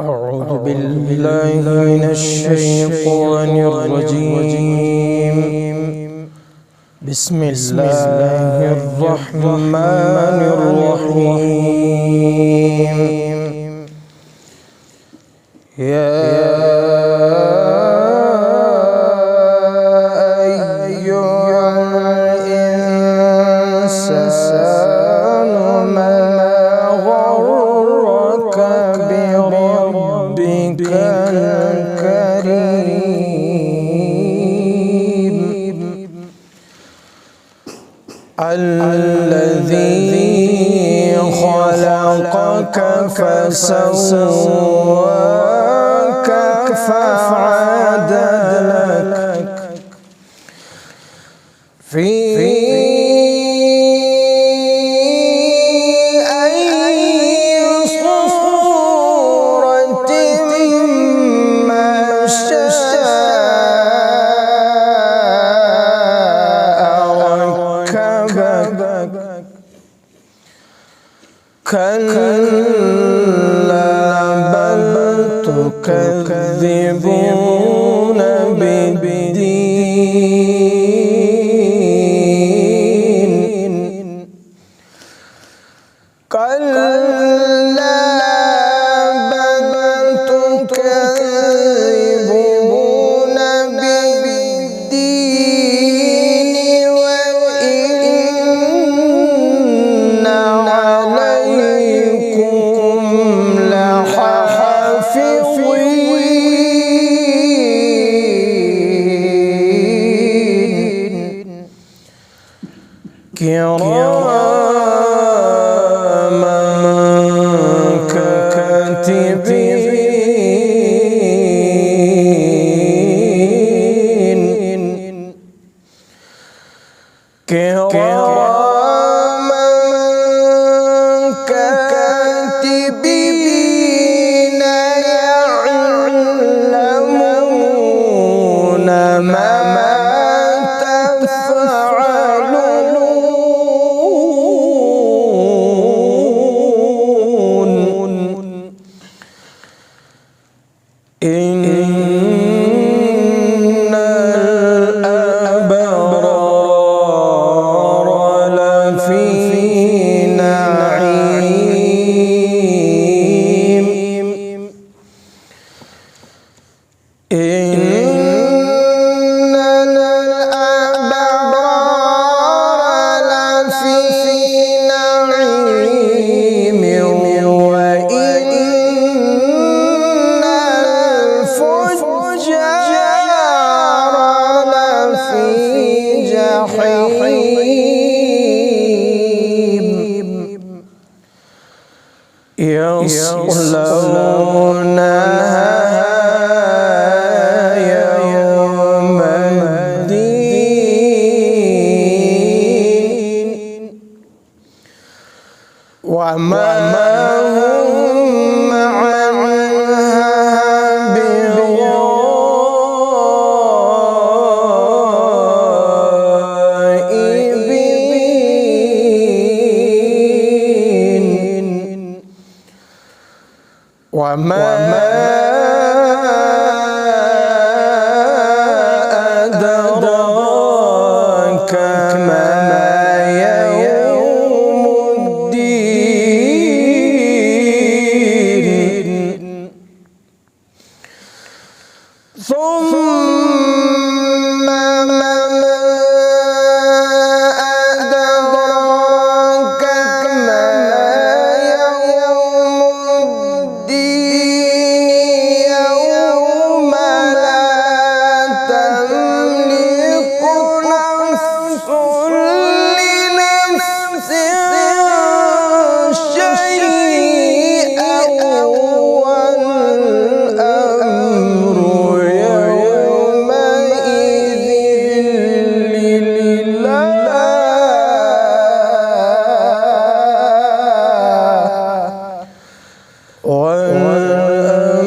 أعوذ بالله من الشيطان الرجيم. بسم الله الرحمن الرحيم. يا أيها الإنسان ما غرك بربك الكريم الذي خلقك فسواك فعدلك في أي صورة ما شاء ركبك. كلا بل تكذبون بالدين. كلا بل تكذبون بالدين وإن عليكم لحافظين كراما كاتبين كراما كاتبين يعلمون ما إن الأبرار لفي نعيم. إن الأبرار لفي نعيم وإن الفجار لفي جحيم يصلونها يوم الدين وما هم عنها وما أدراك ما يوم الدين. ثم ما أدراك ما يوم الدين. يوم لا تملك نفس لنفس شيئا والأمر يومئذ لله. والأمر